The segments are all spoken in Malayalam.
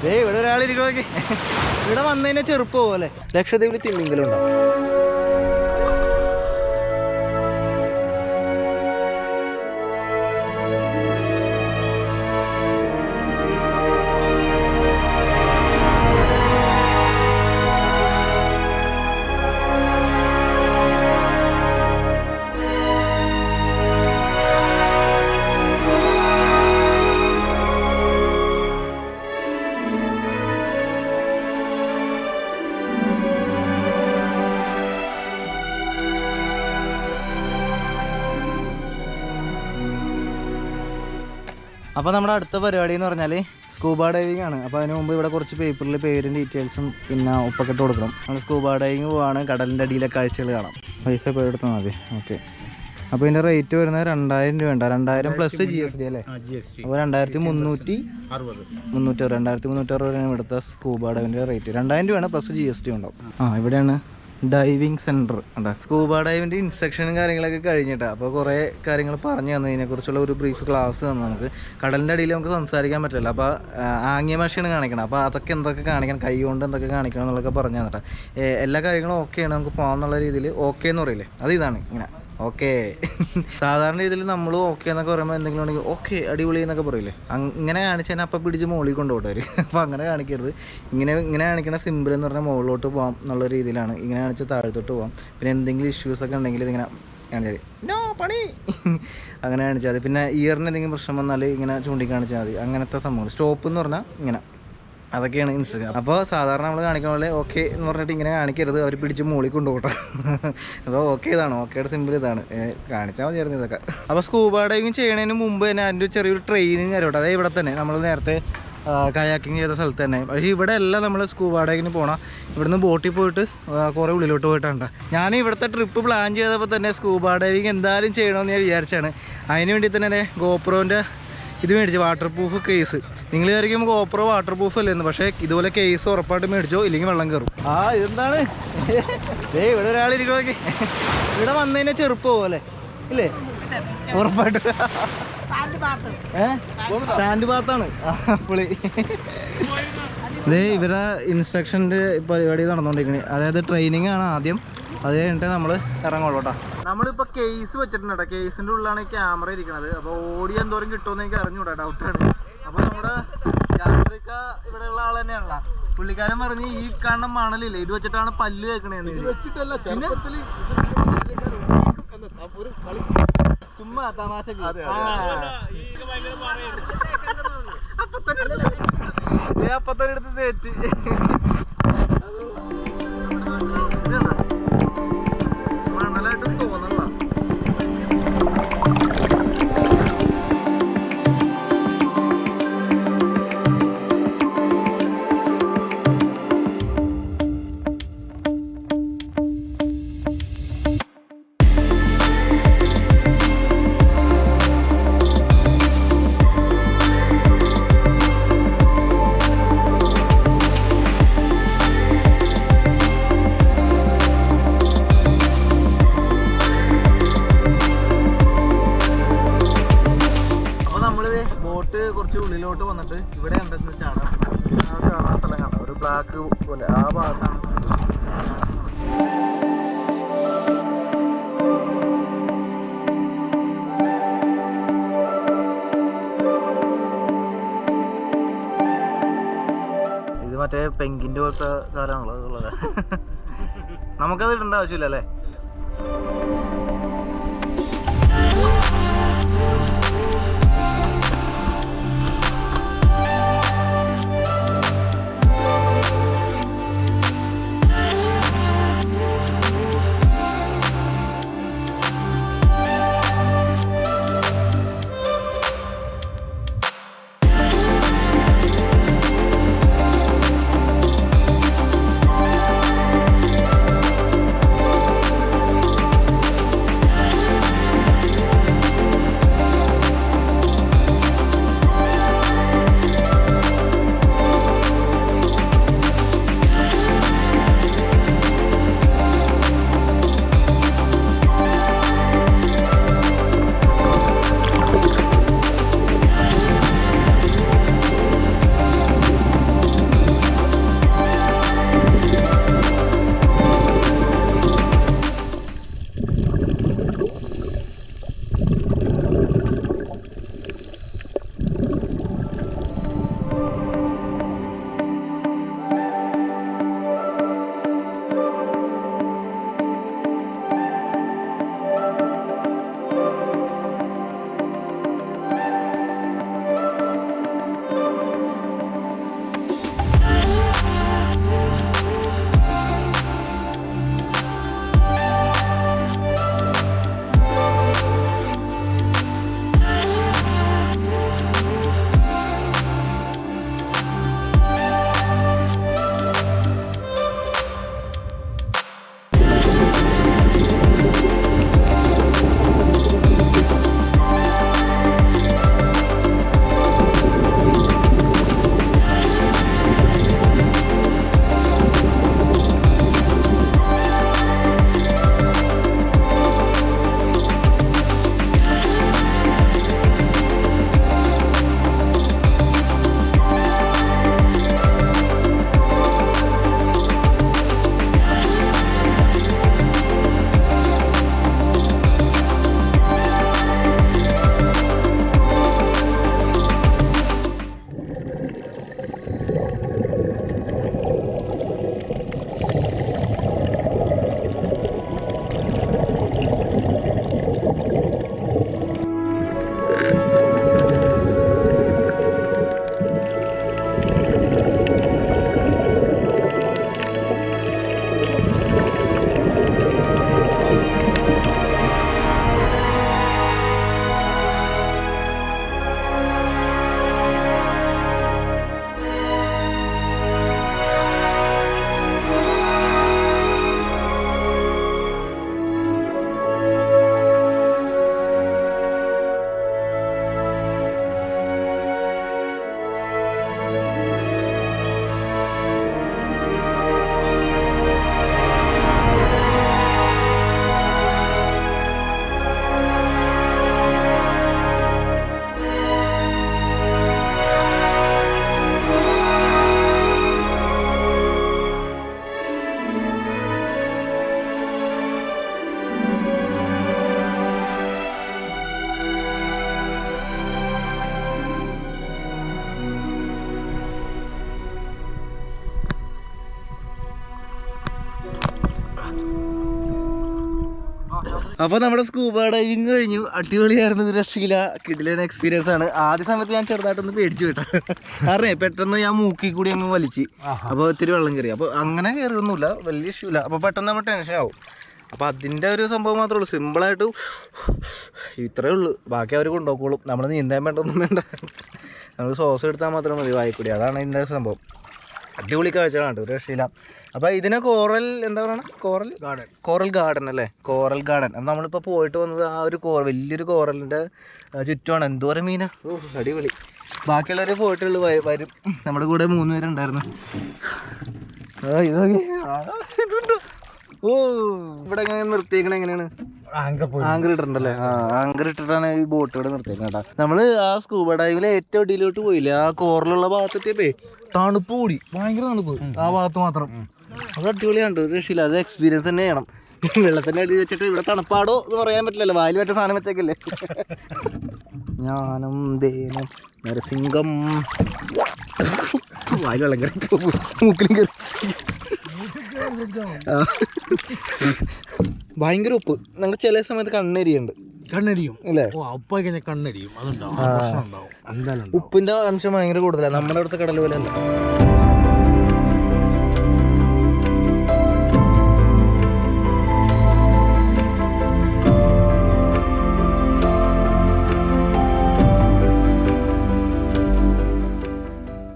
ഇവിടെ ഒരാളിരിക്കണോക്കെ ഇവിടെ വന്നതിനെ ചെറുപ്പം പോലെ ലക്ഷദ്വീപിൽ തിമിംഗലം ഉണ്ടാവും. അപ്പോൾ നമ്മുടെ അടുത്ത പരിപാടി എന്ന് പറഞ്ഞാൽ സ്കൂബ ഡൈവിംഗ് ആണ്. അപ്പോൾ അതിന് മുമ്പ് ഇവിടെ കുറച്ച് പേപ്പറിൽ പേരും ഡീറ്റെയിൽസും പിന്നെ ഉപ്പൊക്കെ ഇട്ട് കൊടുക്കണം. നമ്മൾ സ്കൂബ ഡൈവിംഗ് പോവാണ്, കടലിൻ്റെ അടിയിലെ കാഴ്ചകൾ കാണാം. പൈസ ഇപ്പോൾ എടുത്താൽ മതി. ഓക്കെ, അപ്പോൾ ഇതിൻ്റെ റേറ്റ് വരുന്നത് 2000 രൂപ ഉണ്ട്. 2000 പ്ലസ് GST അല്ലേ? അപ്പോൾ 2360 രൂപയാണ് ഇവിടുത്തെ സ്കൂബ ഡൈവിൻ്റെ റേറ്റ്. 2000 രൂപയാണ് പ്ലസ് GST ഉണ്ടാവും. ഇവിടെയാണ് ഡൈവിംഗ് സെൻറ്റർ ഉണ്ട്. സ്കൂബ ഡൈവിൻ്റെ ഇൻസ്ട്രക്ഷനും കാര്യങ്ങളൊക്കെ കഴിഞ്ഞിട്ടാണ്. അപ്പോൾ കുറേ കാര്യങ്ങൾ പറഞ്ഞു തന്നതിനെക്കുറിച്ചുള്ള ഒരു ബ്രീഫ് ക്ലാസ് തന്നു നമുക്ക്. കടലിൻ്റെ അടിയിൽ നമുക്ക് സംസാരിക്കാൻ പറ്റില്ല, അപ്പോൾ ആംഗ്യ ഭാഷയാണ് കാണിക്കണം. അപ്പോൾ അതൊക്കെ എന്തൊക്കെ കാണിക്കണം, കൈ കൊണ്ട് എന്തൊക്കെ കാണിക്കണം എന്നുള്ളതൊക്കെ പറഞ്ഞു തന്നിട്ടാണ്. എല്ലാ കാര്യങ്ങളും ഓക്കെയാണ്, നമുക്ക് പോകാമെന്നുള്ള രീതിയിൽ ഓക്കെ എന്ന് പറയില്ലേ, അത് ഇതാണ് ഇങ്ങനെ ഓക്കെ. സാധാരണ രീതിയിൽ നമ്മൾ ഓക്കെ എന്നൊക്കെ പറയുമ്പോൾ എന്തെങ്കിലും ഉണ്ടെങ്കിൽ ഓക്കെ അടിപൊളി എന്നൊക്കെ പറയില്ലേ, ഇങ്ങനെ കാണിച്ചാൽ അപ്പം പിടിച്ച് മുകളിൽ കൊണ്ടുപോട്ടെ വരും. അപ്പോൾ അങ്ങനെ കാണിക്കരുത്. ഇങ്ങനെ കാണിക്കണ സിമ്പിൾ എന്ന് പറഞ്ഞാൽ മുകളിലോട്ട് പോകാം എന്നുള്ള രീതിയിലാണ്. ഇങ്ങനെ കാണിച്ച് താഴത്തോട്ട് പോകാം. പിന്നെ എന്തെങ്കിലും ഇഷ്യൂസൊക്കെ ഉണ്ടെങ്കിൽ ഇതിങ്ങനെ കാണിച്ചാൽ നോ പണി അങ്ങനെ കാണിച്ചാൽ മതി. പിന്നെ ഇയറിന് എന്തെങ്കിലും പ്രശ്നം വന്നാൽ ഇങ്ങനെ ചൂണ്ടിക്കാണിച്ചാൽ മതി. അങ്ങനത്തെ സംഭവം. സ്റ്റോപ്പ് എന്ന് പറഞ്ഞാൽ ഇങ്ങനെ, അതൊക്കെയാണ് ഇൻസ്റ്റാഗ്രാം. അപ്പോൾ സാധാരണ നമ്മൾ കാണിക്കുന്ന പോലെ ഓക്കെ എന്ന് പറഞ്ഞിട്ട് ഇങ്ങനെ കാണിക്കരുത്, അവർ പിടിച്ച് മുകളിൽ കൊണ്ടുപോട്ടെ. അപ്പോൾ ഓക്കെ ഇതാണ്, ഓക്കെയുടെ സിമ്പിൾ ഇതാണ്, കാണിച്ചാൽ മതിയായിരുന്നു ഇതൊക്കെ. അപ്പോൾ സ്കൂബ ഡൈവിങ് ചെയ്യുന്നതിന് മുമ്പ് തന്നെ അതിൻ്റെ ചെറിയൊരു ട്രെയിനിങ് കാര്യമുണ്ട്. അതായത് ഇവിടെ തന്നെ നമ്മൾ നേരത്തെ കയാക്കിങ് ചെയ്ത സ്ഥലത്ത് തന്നെ. പക്ഷേ ഇവിടെ എല്ലാം നമ്മൾ സ്കൂബ ഡൈവിങ്ങിന് പോകണം. ഇവിടുന്ന് ബോട്ടിൽ പോയിട്ട് കുറേ ഉള്ളിലോട്ട് പോയിട്ടുണ്ട്. ഞാൻ ഇവിടുത്തെ ട്രിപ്പ് പ്ലാൻ ചെയ്തപ്പോൾ തന്നെ സ്കൂബ ഡൈവിങ് എന്തായാലും ചെയ്യണമെന്ന് ഞാൻ വിചാരിച്ചാണ്. അതിന് വേണ്ടി തന്നെ ഗോപ്രോൻ്റെ ഇത് മേടിച്ചു, വാട്ടർ പ്രൂഫ് കേസ്. നിങ്ങൾ വിചാരിക്കും ഗോപ്രോ വാട്ടർ പ്രൂഫ് അല്ലെന്ന്, പക്ഷേ ഇതുപോലെ കേസ് ഉറപ്പായിട്ട് മേടിച്ചോ, ഇല്ലെങ്കിൽ വെള്ളം കയറും. ഇതെന്താണ് ഇവിടെ ഒരാളിരിക്കണോക്കെ ഇവിടെ വന്നതിനെ ചെറുപ്പം പോലെ ഇല്ലേ, ഉറപ്പായിട്ട് സാൻഡ് ബാത്താണ് പുളി. ഇവരെ ഇൻസ്ട്രക്ഷൻ്റെ പരിപാടി നടന്നുകൊണ്ടിരിക്കുന്നത്. അതായത് ട്രെയിനിങ് ആണ് ആദ്യം, അത് കഴിഞ്ഞിട്ട് നമ്മൾ ഇറങ്ങുള്ളൂ കേട്ടോ. നമ്മളിപ്പോൾ കേസ് വെച്ചിട്ടുണ്ട് കേട്ടോ. കേസിൻ്റെ ഉള്ളിലാണ് ഈ ക്യാമറ ഇരിക്കുന്നത്. അപ്പോൾ ഓടി എന്തോരം കിട്ടുമെന്ന് എനിക്ക് അറിഞ്ഞൂടാ, ഡൗട്ടാണ്. അപ്പോൾ നമ്മുടെ യാത്രിക ഇവിടെയുള്ള ആൾ തന്നെയാണല്ലോ. പുള്ളിക്കാരൻ പറഞ്ഞ് ഈ കാണുന്ന മണലില്ലേ, ഇത് വെച്ചിട്ടാണ് പല്ല് കേൾക്കണേന്ന്. ചുമ്മാ തമാശക്ക് അപ്പത്തന്നെ എടുത്ത് തേച്ച് മണലായിട്ട് തോന്നല്ല. കുറച്ച് ഉള്ളിലോട്ട് വന്നിട്ട് ഇവിടെ ഉണ്ടെന്ന് വെച്ചാണ് കാണാൻ സ്ഥലം കാണാം. ഒരു ബ്ലാക്ക് പോലെ ആ ഭാഗത്താണ്. ഇത് മറ്റേ പെങ്കിൻ്റെ പോലത്തെ സാധനമാണുള്ളത് ഉള്ളത്. നമുക്കത് ഇടേണ്ട ആവശ്യമില്ല അല്ലേ. അപ്പോൾ നമ്മുടെ സ്കൂബ ഡൈവിങ് കഴിഞ്ഞു. അടിപൊളിയായിരുന്നു, രക്ഷയില്ല, കിടിലൻ എക്സ്പീരിയൻസ് ആണ്. ആദ്യ സമയത്ത് ഞാൻ ചെറുതായിട്ടൊന്ന് പേടിച്ചു കേട്ടോ. കാരണം പെട്ടെന്ന് ഞാൻ മൂക്കിൽ കൂടി അങ്ങ് വലിച്ച്, അപ്പോൾ ഒത്തിരി വെള്ളം കയറി. അപ്പോൾ അങ്ങനെ കയറിയൊന്നുമില്ല, വലിയ ഇഷ്യൂ ഇല്ല. അപ്പോൾ പെട്ടെന്ന് നമ്മൾ ടെൻഷൻ ആവും. അപ്പോൾ അതിൻ്റെ ഒരു സംഭവം മാത്രമേ ഉള്ളൂ. സിമ്പിളായിട്ട് ഇത്രയേ ഉള്ളൂ. ബാക്കി അവർ കൊണ്ടുപോക്കോളും. നമ്മൾ നീന്താൻ വേണ്ടൊന്നും വേണ്ട. നമ്മൾ സോസ് എടുത്താൽ മാത്രം മതി വായിക്കൂടി. അതാണ് ഇതിൻ്റെ സംഭവം. അടിപൊളി കാഴ്ചകളാണ്, ഒരു രക്ഷയില്ല. അപ്പോൾ ഇതിനെ കോറൽ എന്താ പറയുക, കോറൽ ഗാർഡൻ അല്ലേ, കോറൽ ഗാർഡൻ. അപ്പം നമ്മളിപ്പോൾ പോയിട്ട് വന്നത് ആ ഒരു വലിയൊരു കോറലിൻ്റെ ചുറ്റുമാണ്. എന്തോരം മീനാ, അടിപൊളി. ബാക്കിയുള്ളവർ പോയിട്ടുള്ളൂ വരും. നമ്മുടെ കൂടെ 3 പേരുണ്ടായിരുന്നു. ഇതുണ്ടോ? ഓ, ഇവിടെ എങ്ങനെ നിർത്തിയേക്കണേ, എങ്ങനെയാണ് ആങ്കർ ഇട്ടിട്ടുണ്ടല്ലേ? ആങ്കർ ഇട്ടിട്ടാണ് ഈ ബോട്ട് ഇവിടെ നിർത്തിയേക്കുന്നത് കേട്ടോ. നമ്മള് ആ സ്കൂബ ഡൈവിൽ ഏറ്റവും അടിയിലോട്ട് പോയില്ലേ, ആ കോറിലുള്ള ഭാഗത്തെത്തിയപ്പോ തണുപ്പ് കൂടി, ഭയങ്കര തണുപ്പ് ആ ഭാഗത്ത് മാത്രം. അത് അടിപൊളിയാണ്, ഒരു രക്ഷയില്ല. അത് എക്സ്പീരിയൻസ് തന്നെ ചെയ്യണം. വെള്ളത്തിന്റെ അടി വെച്ചിട്ട് ഇവിടെ തണുപ്പാടോ എന്ന് പറയാൻ പറ്റില്ലല്ലോ, വായിൽ മറ്റേ സാധനം വെച്ചേക്കല്ലേ. ജ്ഞാനം ദേനം നരസിംഹം, വായിൽ വെള്ളം കയറി, മൂക്കിലും കയറി. ഭയങ്കര ഉപ്പ്. ഞങ്ങൾ ചില സമയത്ത് കണ്ണരിയുണ്ട്. കണ്ണരിയും അല്ലേ? കണ്ണരിയും ഉപ്പിന്റെ അംശം ഭയങ്കര കൂടുതലാണ്. നമ്മുടെ അടുത്ത കടൽ പോലെ അല്ല.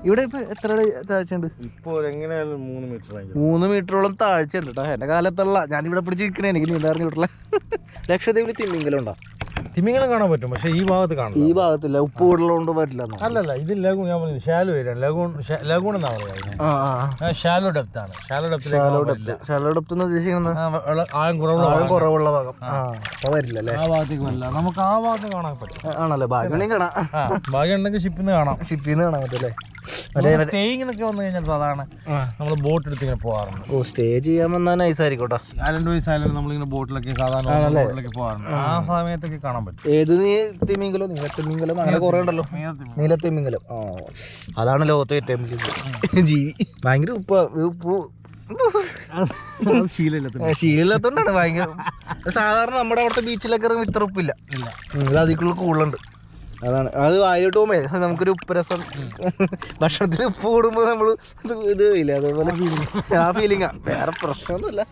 ഇവിടെ ഇപ്പൊ എത്ര താഴ്ചയുണ്ട്? ഇപ്പോൾ എങ്ങനെയായാലും 3 മീറ്റർ 3 മീറ്ററോളം താഴ്ച ഉണ്ട് കേട്ടോ. എന്റെ കാലത്തുള്ള ഞാനിവിടെ പിടിച്ചിരിക്കണേ, എനിക്ക് നീന്താറിഞ്ഞു വിട്ടില്ല. ലക്ഷദ്വീപിൽ തിമിംഗലം ഉണ്ടോ? തിമിംഗലം കാണാൻ പറ്റും, പക്ഷെ ഈ ഭാഗത്ത് കാണാം. ഈ ഭാഗത്തില്ല, ഉപ്പ് കൂടുതലുകൊണ്ട് പറ്റില്ല. അല്ലല്ല, ഇത് ലഗൂൺ, ഞാൻ പറഞ്ഞു ഷാലോ വരാം. ലഗൂൺ എന്നാ പറയുക. ഷാലോ ഡെപ്ത് ആണ്. ഷാലോ ഡെപ്ത് എന്ന് ഉദ്ദേശിക്കുന്നത് ആഴം കുറവുള്ള ഭാഗം. അപ്പൊ വരില്ല അല്ലേ? ആ ഭാഗത്തേക്ക് വരില്ല. നമുക്ക് ആ ഭാഗത്ത് കാണാൻ പറ്റും. ആണല്ലേ? ഭാഗ്യം കാണാം. ഭാഗ്യം ഉണ്ടെങ്കിൽ ഷിപ്പിൽ നിന്ന് കാണാം. കാണാൻ പറ്റും അല്ലേ? സ്റ്റേയിങ്ങിനൊക്കെ വന്നു കഴിഞ്ഞാൽ സാധാരണ നമ്മൾ ബോട്ട് എടുത്ത് ഇങ്ങനെ പോകാറുണ്ട്. ഓ, സ്റ്റേ ചെയ്യാൻ വന്നാൽ നൈസായിരിക്കും കേട്ടോ. ഐലൻഡ് വൈസ് ഐലൻഡ് നമ്മളിങ്ങനെ ബോട്ടിലൊക്കെ സാധാരണ ബോട്ടിലൊക്കെ പോകാറുണ്ട്. ആ സമയത്തൊക്കെ കാണാൻ പറ്റും. ഏത് തിമിംഗലോ, നീലത്തിമിംഗലം, അങ്ങനെ കുറെ ഉണ്ടല്ലോ. നീലത്തിമിംഗലം, അതാണ് ലോകത്തെ ഏറ്റവും വലിയ ജീവി. ഭയങ്കര ഉപ്പ് ശീലമില്ലാത്തോണ്ടാണ് ഭയങ്കര. സാധാരണ നമ്മുടെ അവിടുത്തെ ബീച്ചിലൊക്കെ ഇറങ്ങി ഇത്ര ഉപ്പില്ല, അതിക്കുള്ള കൂടുതലുണ്ട്. അതാണ് അത് വായിലോട്ട് പോകുമ്പോ നമുക്കൊരു ഉപ്പരസം. ഭക്ഷണത്തിൽ ഉപ്പ് കൂടുമ്പോ നമ്മള് ഇത് ഇല്ല, അതേപോലെ ആ ഫീലിംഗാ. വേറെ പ്രശ്നമൊന്നുമില്ല.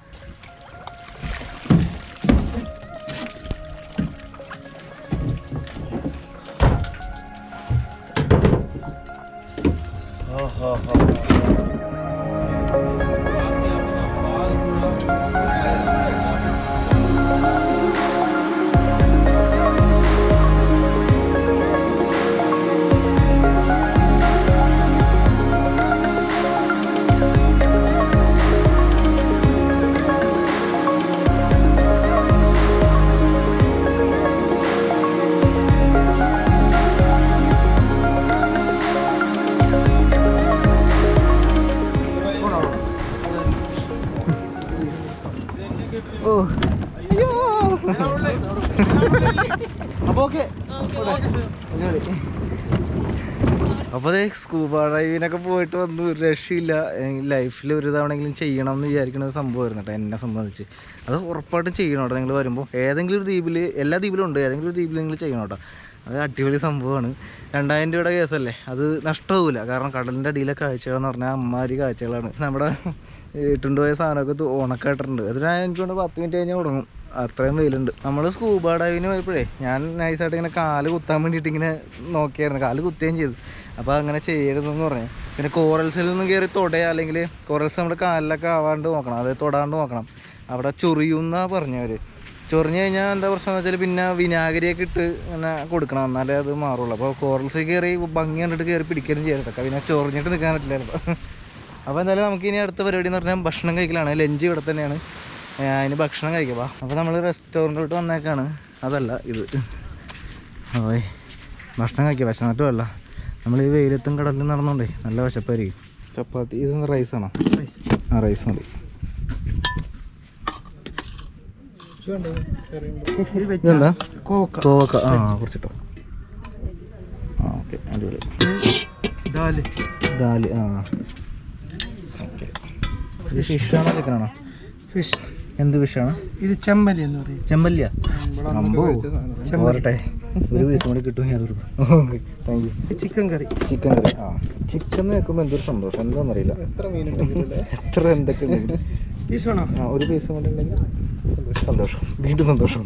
അപ്പോൾ അതേ സ്കൂബ ഡൈവിനൊക്കെ പോയിട്ട് വന്നു, ഒരു രക്ഷയില്ല. ലൈഫിൽ ഒരു തവണെങ്കിലും ചെയ്യണം എന്ന് വിചാരിക്കുന്ന ഒരു സംഭവമായിരുന്നു കേട്ടോ എന്നെ സംബന്ധിച്ച്. അത് ഉറപ്പായിട്ടും ചെയ്യണം കേട്ടോ. നിങ്ങൾ വരുമ്പോൾ ഏതെങ്കിലും ഒരു ദ്വീപിൽ, എല്ലാ ദ്വീപിലും ഉണ്ട്, ഏതെങ്കിലും ഒരു ദ്വീപിൽ നിങ്ങൾ ചെയ്യണം കേട്ടോ. അത് അടിപൊളി സംഭവമാണ്. 2000 രൂപയുടെ കേസല്ലേ, അത് നഷ്ടമാവില്ല. കാരണം കടലിൻ്റെ അടിയിലെ കാഴ്ചകളെന്ന് പറഞ്ഞാൽ അമ്മാരി കാഴ്ചകളാണ്. നമ്മുടെ ഇട്ടുകൊണ്ട് പോയ സാധനമൊക്കെ ഉണക്കായിട്ടുണ്ട്. അതിന് എനിക്കൊണ്ട് 10 മിനിറ്റ് കഴിഞ്ഞാൽ തുടങ്ങും, അത്രയും വെയിലുണ്ട്. നമ്മൾ സ്കൂബ ഡൈവിന് പോയപ്പോഴേ ഞാൻ നൈസായിട്ട് ഇങ്ങനെ കാല് കുത്താൻ വേണ്ടിയിട്ട് ഇങ്ങനെ നോക്കിയായിരുന്നു. കാല് കുത്തുകയും ചെയ്തു. അപ്പോൾ അങ്ങനെ ചെയ്യരുതെന്ന് പറഞ്ഞു. പിന്നെ കോറൽസിലൊന്നും കയറി തൊടയോ, അല്ലെങ്കിൽ കോറൽസ് നമ്മുടെ കാലിലൊക്കെ ആവാണ്ട് നോക്കണം, അതായത് തൊടാണ്ട് നോക്കണം. അവിടെ ചൊറിയുന്നാണ് പറഞ്ഞവർ. ചൊറിഞ്ഞു കഴിഞ്ഞാൽ എന്താ പ്രശ്നം എന്ന് വെച്ചാൽ പിന്നെ വിനാഗിരിയൊക്കെ ഇട്ട് ഇങ്ങനെ കൊടുക്കണം, എന്നാലേ അത് മാറുള്ളൂ. അപ്പോൾ കോറൽസിൽ കയറി ഭംഗി കണ്ടിട്ട് കയറി പിടിക്കാനും ചെയ്യരുതൊക്കെ, പിന്നെ ചൊറിഞ്ഞിട്ട് നിൽക്കാൻ പറ്റില്ലായിരുന്നു. അപ്പോൾ എന്തായാലും നമുക്ക് ഇനി അടുത്ത പരിപാടി എന്ന് പറഞ്ഞാൽ ഭക്ഷണം കഴിക്കലാണ്. ലഞ്ച് ഇവിടെ തന്നെയാണ്, അതിന് ഭക്ഷണം കഴിക്കുക. അപ്പോൾ നമ്മൾ റെസ്റ്റോറൻറ്റിലോട്ട് വന്നേക്കാണ്. അതല്ല ഇത്, ഓയ് ഭക്ഷണം കഴിക്കുക. വിശന്നിട്ടുമല്ല, നമ്മൾ ഈ വെയിലത്തും കടലിലും നടന്നുകൊണ്ടേ നല്ല വിശപ്പായിരിക്കും. ചപ്പാത്തി ഇത് റൈസാണോ? ആ, റൈസ് മതി. ഇതെന്താ? കോവക്ക. ആ, കുറച്ചിട്ടോ. ആ, ഓക്കെ, അടിപൊളി. ദാല്. ആ, ഓക്കെ. ഇത് ഫിഷാണോ ചിക്കനാണോ? ഫിഷ്. എന്ത് ഫിഷാണ് ഇത് ചെമ്പല്ലി എന്ന് പറയും. ചെമ്പല്ലിയ പോരട്ടെ, ഒരു പീസ് കൂടി കിട്ടും. Okay, thank you. Chicken curry. Chicken curry. ആ, ചിക്കൻ വെക്കുമ്പോൾ എന്തൊരു സന്തോഷം, എന്താണെന്നറിയില്ല. എത്ര മീനുണ്ടെങ്കിലും എത്ര എന്തൊക്കെ ഉണ്ടെങ്കിലും പീസ് വേണോ? ആ, ഒരു പീസ് കൂടി ഉണ്ടെങ്കിൽ സന്തോഷം, വീണ്ടും സന്തോഷം.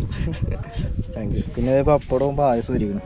Thank you. പിന്നെ പപ്പടവും പായസം ഇരിക്കണം.